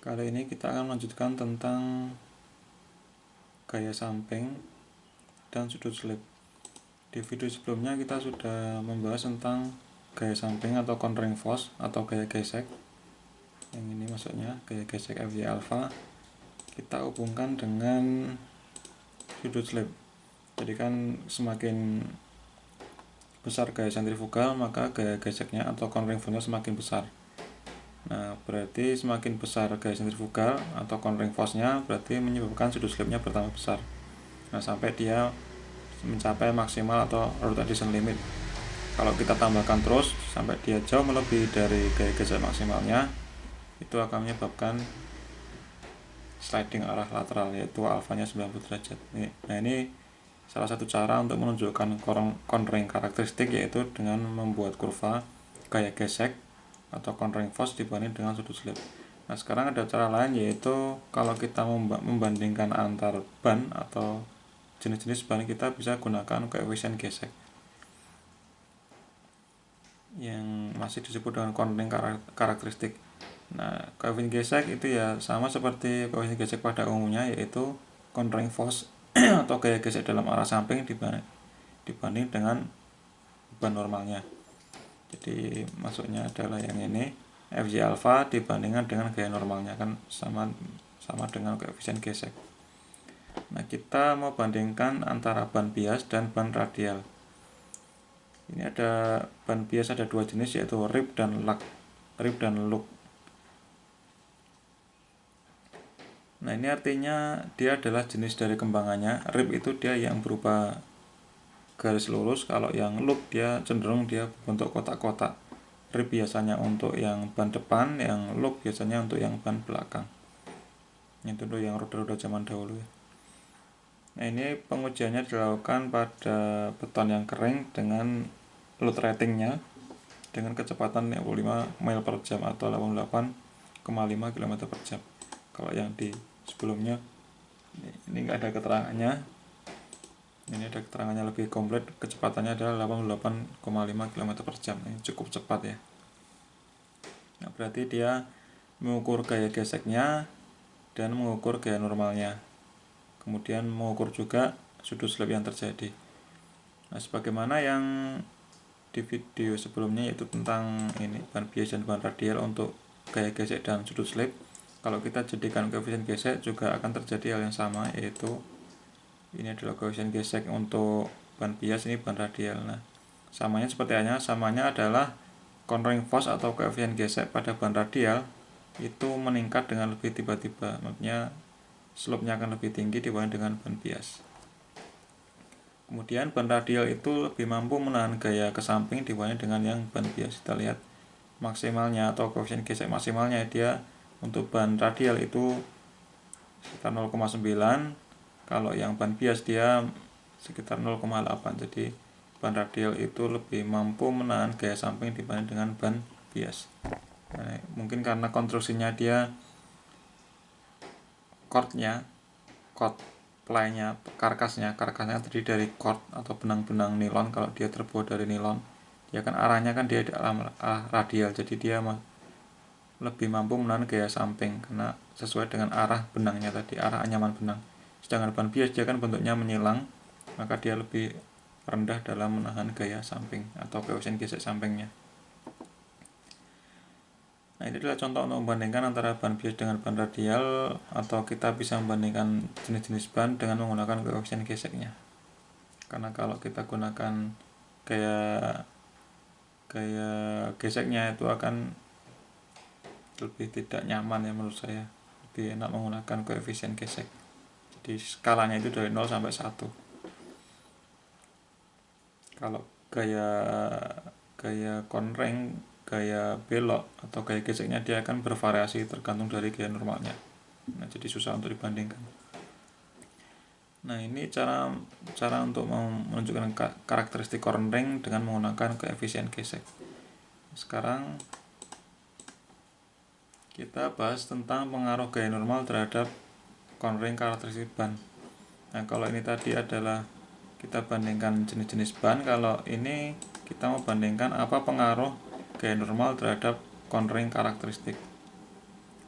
Kali ini kita akan melanjutkan tentang gaya samping dan sudut slip. Di video sebelumnya kita sudah membahas tentang gaya samping atau cornering force atau gaya gesek. Yang ini maksudnya gaya gesek FY alpha kita hubungkan dengan sudut slip. Jadi kan semakin besar gaya sentrifugal maka gaya geseknya atau cornering force-nya semakin besar. Nah, berarti semakin besar gaya sentrifugal atau cornering force-nya berarti menyebabkan sudut slip-nya bertambah besar. Nah, sampai dia mencapai maksimal atau root addition limit. Kalau kita tambahkan terus sampai dia jauh melebihi dari gaya gesek maksimalnya, itu akan menyebabkan sliding arah lateral, yaitu alfanya 90 derajat. Nah, ini salah satu cara untuk menunjukkan cornering karakteristik, yaitu dengan membuat kurva gaya gesek atau cornering force dibanding dengan sudut slip. Nah, sekarang ada cara lain, yaitu kalau kita membandingkan antar ban atau jenis-jenis ban, kita bisa gunakan koefisien gesek yang masih disebut dengan cornering karakteristik. Nah, koefisien gesek itu ya sama seperti koefisien gesek pada umumnya, yaitu cornering force atau gaya gesek dalam arah samping dibanding dengan ban normalnya. Jadi maksudnya adalah yang ini FJ alpha dibandingkan dengan gaya normalnya, kan sama dengan koefisien gesek. Nah, kita mau bandingkan antara ban bias dan ban radial. Ini ada ban bias, ada dua jenis, yaitu rib dan look. Nah, ini artinya dia adalah jenis dari kembangannya. Rib itu dia yang berupa garis lurus, kalau yang loop dia cenderung dia bentuk kotak-kotak. Rib biasanya untuk yang ban depan, yang loop biasanya untuk yang ban belakang. Itu untuk yang roda-roda zaman dahulu ya. Nah, ini pengujiannya dilakukan pada beton yang kering dengan load ratingnya dengan kecepatan 55 mil per jam atau 88,5 km per jam. Kalau yang di sebelumnya ini nggak ada keterangannya. Ini ada keterangannya lebih komplit, kecepatannya adalah 88,5 km per jam. Ini cukup cepat ya. Nah, berarti dia mengukur gaya geseknya dan mengukur gaya normalnya. Kemudian mengukur juga sudut slip yang terjadi. Nah, sebagaimana yang di video sebelumnya, yaitu tentang ini ban bias dan ban radial untuk gaya gesek dan sudut slip, kalau kita jadikan koefisien gesek juga akan terjadi hal yang sama, yaitu ini adalah koefisien gesek untuk ban bias, ini ban radial. Nah, samanya seperti hanya samanya adalah cornering force atau koefisien gesek pada ban radial itu meningkat dengan lebih tiba-tiba, maksudnya slope-nya akan lebih tinggi dibanding dengan ban bias. Kemudian ban radial itu lebih mampu menahan gaya ke samping dibanding dengan yang ban bias. Kita lihat maksimalnya atau koefisien gesek maksimalnya dia untuk ban radial itu sekitar 0,9, kalau yang ban bias dia sekitar 0,8. Jadi ban radial itu lebih mampu menahan gaya samping dibanding dengan ban bias. Nah, mungkin karena konstruksinya dia cord ply-nya, karkasnya terdiri dari cord atau benang-benang nilon. Kalau dia terbuat dari nilon, dia kan arahnya kan dia arah radial, jadi dia lebih mampu menahan gaya samping karena sesuai dengan arah benangnya tadi, arah anyaman benang. Sedangkan ban bias dia kan bentuknya menyilang, maka dia lebih rendah dalam menahan gaya samping atau koefisien gesek sampingnya. Nah, ini adalah contoh untuk membandingkan antara ban bias dengan ban radial, atau kita bisa membandingkan jenis-jenis ban dengan menggunakan koefisien geseknya. Karena kalau kita gunakan gaya geseknya itu akan lebih tidak nyaman ya menurut saya. Lebih enak menggunakan koefisien gesek. Jadi skalanya itu dari 0 sampai 1. Kalau gaya cornering, gaya belok atau gaya geseknya dia akan bervariasi tergantung dari gaya normalnya. Nah, jadi susah untuk dibandingkan. Nah, ini cara untuk menunjukkan karakteristik cornering dengan menggunakan koefisien gesek. Sekarang kita bahas tentang pengaruh gaya normal terhadap cornering karakteristik ban. Nah, kalau ini tadi adalah kita bandingkan jenis-jenis ban, kalau ini kita mau bandingkan apa pengaruh gaya normal terhadap cornering karakteristik.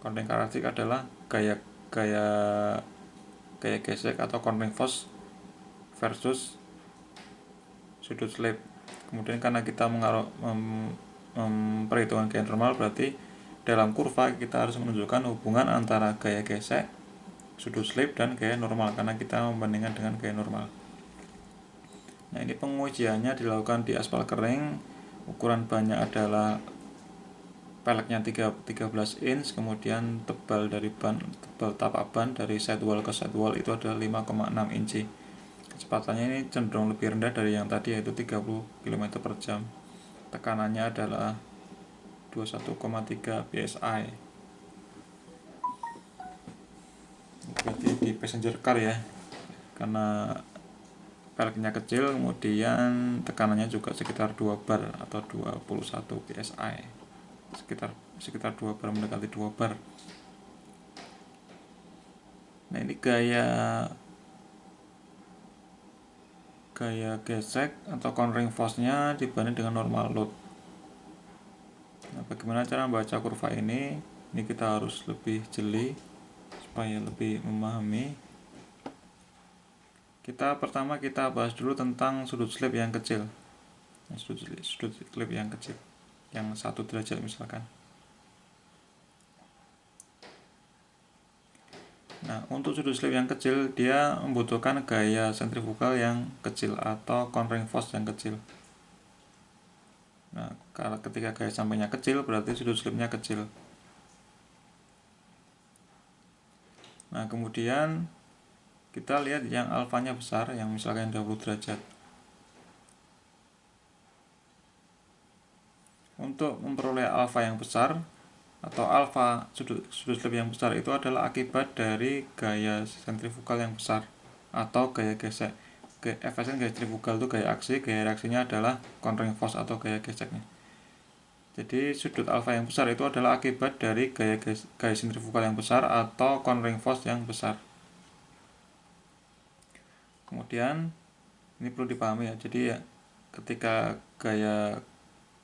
Cornering karakteristik adalah gaya gaya gaya gesek atau cornering force versus sudut slip. Kemudian karena kita memperhitungkan gaya normal, berarti dalam kurva kita harus menunjukkan hubungan antara gaya gesek, sudut slip, dan gaya normal karena kita membandingkan dengan gaya normal. Nah, ini pengujiannya dilakukan di aspal kering. Ukuran bannya adalah peleknya 13 inch, kemudian tebal dari ban, tebal tapak ban dari sidewall ke sidewall itu adalah 5,6 inci. Kecepatannya ini cenderung lebih rendah dari yang tadi, yaitu 30 km per jam. Tekanannya adalah 21,3 psi. Berarti di passenger car ya, karena peleknya kecil, kemudian tekanannya juga sekitar 2 bar atau 21 psi, sekitar 2 bar, mendekati 2 bar. Nah, ini gaya gesek atau cornering force-nya dibanding dengan normal load. Nah, bagaimana cara membaca kurva ini? Ini kita harus lebih jeli supaya lebih memahami. Pertama kita bahas dulu tentang sudut slip yang kecil. Sudut slip yang kecil, yang 1 derajat misalkan. Nah, untuk sudut slip yang kecil, dia membutuhkan gaya sentrifugal yang kecil atau cornering force yang kecil. Nah, kalau ketika gaya sampingnya kecil, berarti sudut slipnya kecil. Nah, kemudian kita lihat yang alfanya besar, yang misalkan 20 derajat. Untuk memperoleh alfa yang besar, atau alfa sudut slip yang besar, itu adalah akibat dari gaya sentrifugal yang besar atau gaya gesek. Efisien gaya sentrifugal itu gaya aksi, gaya reaksinya adalah cornering force atau gaya geseknya. Jadi sudut alfa yang besar itu adalah akibat dari gaya sentrifugal yang besar atau cornering force yang besar. Kemudian ini perlu dipahami ya, jadi ya, ketika gaya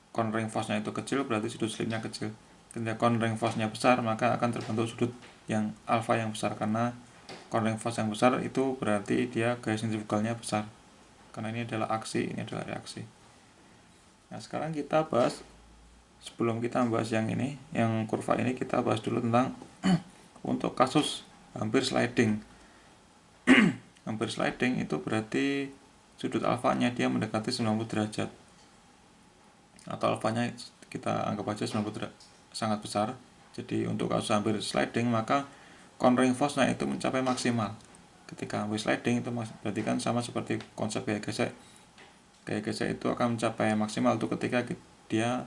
cornering force-nya itu kecil, berarti sudut slipnya kecil. Ketika cornering force-nya besar, maka akan terbentuk sudut yang alfa yang besar, karena cornering force yang besar itu berarti dia gaya sentrifugalnya besar, karena ini adalah aksi, ini adalah reaksi. Nah, sekarang kita bahas, sebelum kita membahas yang ini, yang kurva ini, kita bahas dulu tentang untuk kasus hampir sliding. Hampir sliding itu berarti sudut alfanya dia mendekati 90 derajat, atau alfanya kita anggap aja 90 derajat, sangat besar. Jadi untuk kasus hampir sliding, maka cornering force-nya itu mencapai maksimal. Ketika hampir sliding itu berarti kan sama seperti konsep gaya gesek. Gaya gesek itu akan mencapai maksimal itu ketika dia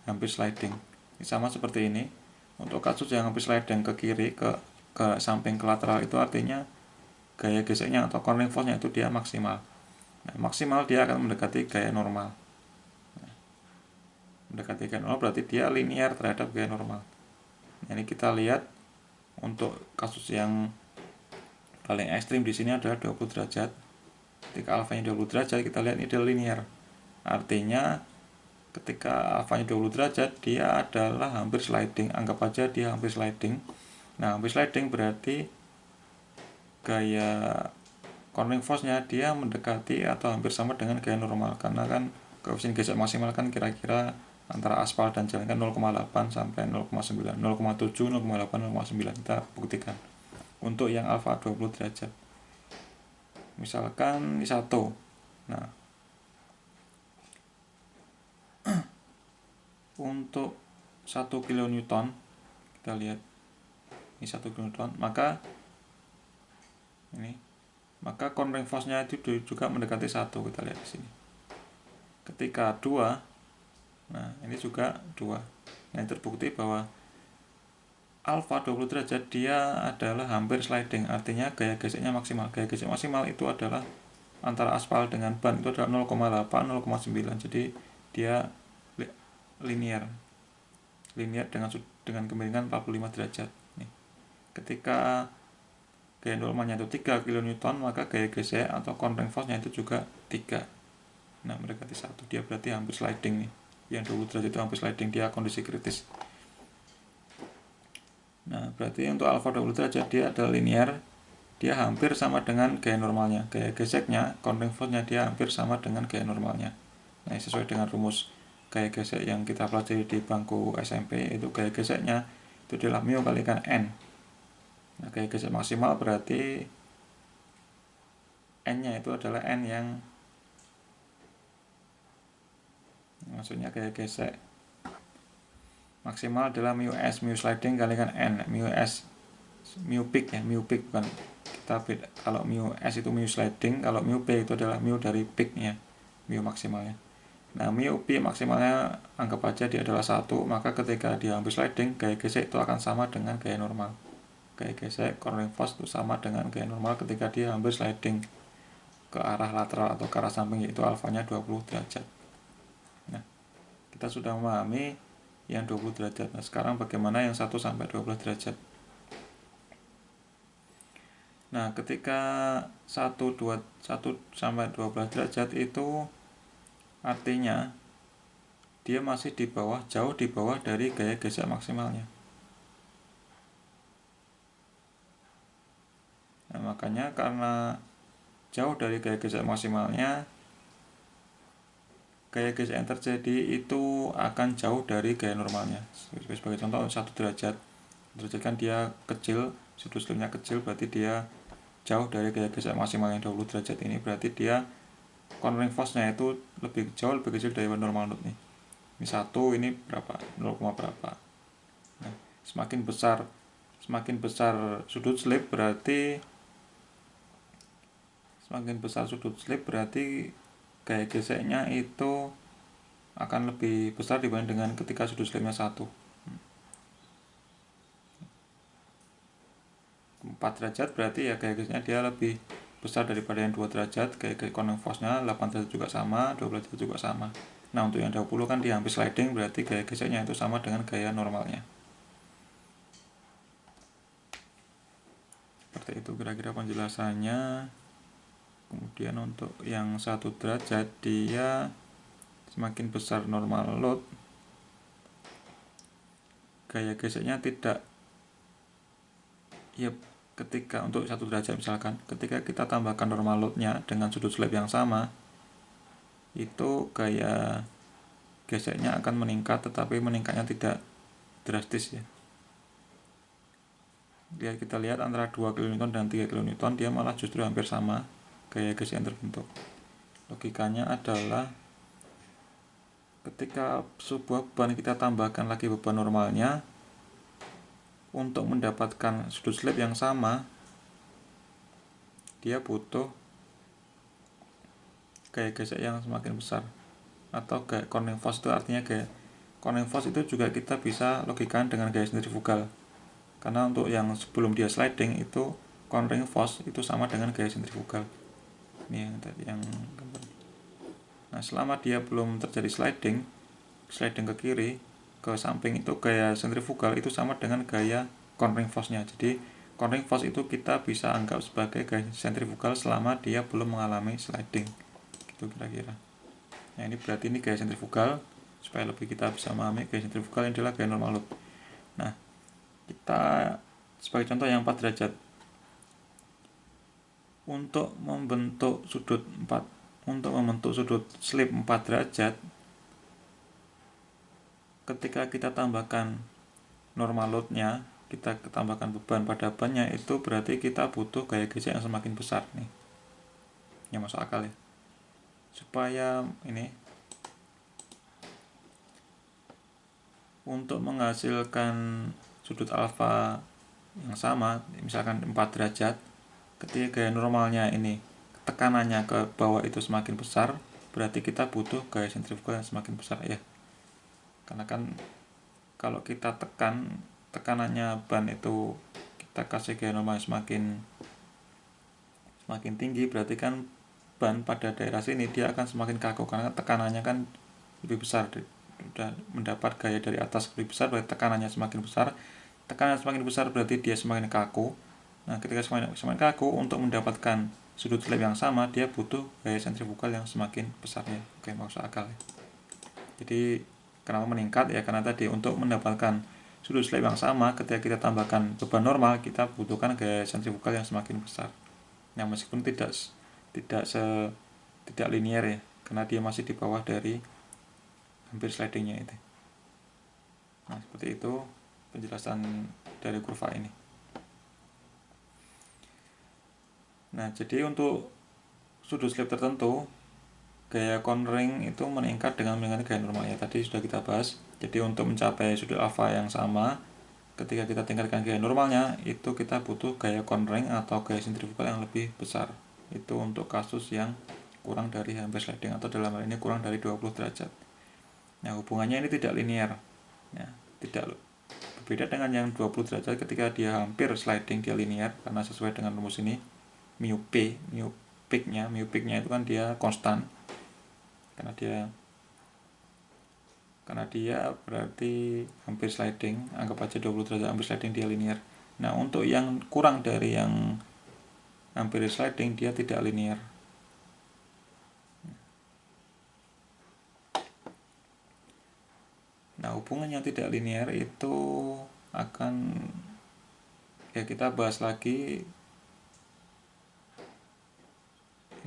hampir sliding. Ini sama seperti ini. Untuk kasus yang hampir sliding ke kiri, ke samping, ke lateral, itu artinya gaya geseknya atau cornering force-nya itu dia maksimal. Nah, maksimal dia akan mendekati gaya normal. Mendekati gaya normal berarti dia linear terhadap gaya normal. Nah, ini kita lihat untuk kasus yang paling ekstrim di sini adalah 20 derajat. Ketika alfanya 20 derajat, kita lihat ini adalah linear. Artinya ketika alfanya 20 derajat, dia adalah hampir sliding. Anggap aja dia hampir sliding. Nah, hampir sliding berarti gaya cornering force-nya dia mendekati atau hampir sama dengan gaya normal, karena kan koefisien gesek maksimal kan kira-kira antara aspal dan jalan kan 0,8 sampai 0,9, 0,7, 0,8, 0,9. Kita buktikan untuk yang alfa 20 derajat. Misalkan ini 1. Nah, untuk 1 kilonewton, kita lihat ini 1 kilonewton, maka cornering force-nya itu juga mendekati 1. Kita lihat di sini. Ketika 2, nah ini juga 2. Nah, terbukti bahwa alfa 20 derajat dia adalah hampir sliding, artinya gaya geseknya maksimal. Gaya gesek maksimal itu adalah antara aspal dengan ban itu adalah 0,8, 0,9. Jadi dia linear dengan kemiringan 45 derajat. Nih. Ketika gaya normalnya itu 3 kN, maka gaya gesek atau cornering force-nya itu juga 3. Nah, mendekati 1. Dia berarti hampir sliding nih. Yang 20 derajat itu hampir sliding, dia kondisi kritis. Nah, berarti untuk alfa 20 derajat dia adalah linear, dia hampir sama dengan gaya normalnya. Gaya geseknya, cornering force-nya dia hampir sama dengan gaya normalnya. Nah, sesuai dengan rumus gaya gesek yang kita pelajari di bangku SMP, itu gaya geseknya itu adalah mu kalikan n. Nah, gaya gesek maksimal berarti n-nya itu adalah n yang maksudnya gaya gesek maksimal adalah mu s, mu sliding kalikan n, mu s, mu peak ya, mu peak bukan kita beda. Kalau mu s itu mu sliding, kalau mu p itu adalah mu dari peaknya, mu maksimalnya. Nah, mu p maksimalnya anggap aja dia adalah 1, maka ketika dia hampir sliding, gaya gesek itu akan sama dengan gaya normal. Gaya gesek cornering force itu sama dengan gaya normal ketika dia hampir sliding ke arah lateral atau ke arah samping, yaitu alfanya 20 derajat. Nah, kita sudah memahami yang 20 derajat. Nah, sekarang bagaimana yang 1 sampai 12 derajat? Nah, ketika 1 sampai 12 derajat itu artinya dia masih di bawah, jauh di bawah dari gaya gesek maksimalnya. Nah, makanya karena jauh dari gaya gesek maksimalnya, gaya gesek yang terjadi itu akan jauh dari gaya normalnya. Sebagai contoh 1 derajat kan dia kecil, sudut slipnya kecil, berarti dia jauh dari gaya gesek maksimal yang 20 derajat ini, berarti dia cornering force-nya itu jauh lebih kecil dari normal node nih. Ini 1, ini berapa? 0, berapa. Nah, semakin besar sudut slip berarti gaya geseknya itu akan lebih besar dibanding dengan ketika sudut slipnya 1. 4 derajat berarti ya gaya geseknya dia lebih besar daripada yang 2 derajat. Gaya cornering force-nya 8 derajat juga sama, 12 derajat juga sama. Nah, untuk yang 20 kan dia hampir sliding, berarti gaya geseknya itu sama dengan gaya normalnya. Seperti itu kira-kira penjelasannya. Kemudian untuk yang 1 derajat dia semakin besar normal load, gaya geseknya tidak ya, ketika untuk 1 derajat misalkan, ketika kita tambahkan normal loadnya dengan sudut slip yang sama, itu gaya geseknya akan meningkat, tetapi meningkatnya tidak drastis ya. Kita lihat antara 2 kN dan 3 kN dia malah justru hampir sama gaya gesek yang terbentuk. Logikanya adalah ketika sebuah beban kita tambahkan lagi beban normalnya, untuk mendapatkan sudut slip yang sama dia butuh gaya gesek yang semakin besar, atau gaya cornering force. Itu artinya gaya cornering force itu juga kita bisa logikan dengan gaya sentrifugal, karena untuk yang sebelum dia sliding itu cornering force itu sama dengan gaya sentrifugal. Ini yang tadi yang gambar. Nah, selama dia belum terjadi sliding ke kiri, ke samping, itu gaya sentrifugal itu sama dengan gaya cornering force-nya. Jadi cornering force itu kita bisa anggap sebagai gaya sentrifugal selama dia belum mengalami sliding. Gitu kira-kira. Nah, ini berarti ini gaya sentrifugal. Supaya lebih kita bisa memahami, gaya sentrifugal ini adalah gaya normal load. Nah, kita sebagai contoh yang 4 derajat. Untuk membentuk sudut slip 4 derajat, ketika kita tambahkan normal load-nya, kita tambahkan beban pada bannya, itu berarti kita butuh gaya gesek yang semakin besar nih. Ya, masuk akal ya. Supaya ini untuk menghasilkan sudut alfa yang sama, misalkan 4 derajat, ketika gaya normalnya ini tekanannya ke bawah itu semakin besar, berarti kita butuh gaya sentrifugal yang semakin besar ya. Karena kan kalau kita tekanannya ban itu kita kasih gaya normal semakin tinggi, berarti kan ban pada daerah sini dia akan semakin kaku, karena tekanannya kan lebih besar, sudah mendapat gaya dari atas lebih besar, berarti tekanannya semakin besar. Tekanan semakin besar berarti dia semakin kaku. Nah, ketika semakin kaku, untuk mendapatkan sudut slip yang sama, dia butuh gaya sentrifugal yang semakin besar ya. Oke, masuk akal ya. Jadi kenapa meningkat ya, karena tadi untuk mendapatkan sudut slab yang sama, ketika kita tambahkan beban normal, kita butuhkan gaya sentrifugal yang semakin besar. Nah, meskipun tidak linear ya, karena dia masih di bawah dari hampir slidingnya itu. Nah, seperti itu penjelasan dari kurva ini. Nah, jadi untuk sudut slab tertentu, gaya cornering itu meningkat dengan menggunakan gaya normalnya. Tadi sudah kita bahas. Jadi untuk mencapai sudut alfa yang sama, ketika kita tingkatkan gaya normalnya, itu kita butuh gaya cornering atau gaya sentrifugal yang lebih besar. Itu untuk kasus yang kurang dari hampir sliding, atau dalam hal ini kurang dari 20 derajat. Nah, hubungannya ini tidak linear. Ya, tidak berbeda dengan yang 20 derajat, ketika dia hampir sliding dia linear karena sesuai dengan rumus ini. Mu peaknya itu kan dia konstan, karena dia berarti hampir sliding, anggap aja 20 derajat hampir sliding, dia linear. Nah, untuk yang kurang dari yang hampir sliding dia tidak linear. Nah, hubungan yang tidak linear itu akan kita bahas lagi.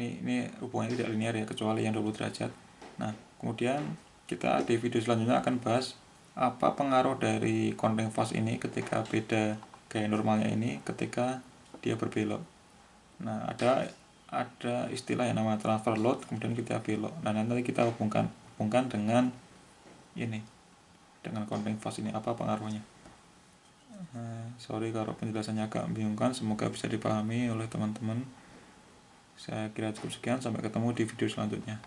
Ini hubungannya tidak linear ya, kecuali yang 20 derajat. Nah, kemudian kita di video selanjutnya akan bahas apa pengaruh dari cornering force ini ketika beda gaya normalnya ini ketika dia berbelok. Nah, ada istilah yang namanya transfer load, kemudian kita belok. Nah, nanti kita hubungkan dengan ini, dengan cornering force ini, apa pengaruhnya. Sorry kalau penjelasannya agak membingungkan, semoga bisa dipahami oleh teman-teman. Saya kira cukup sekian, sampai ketemu di video selanjutnya.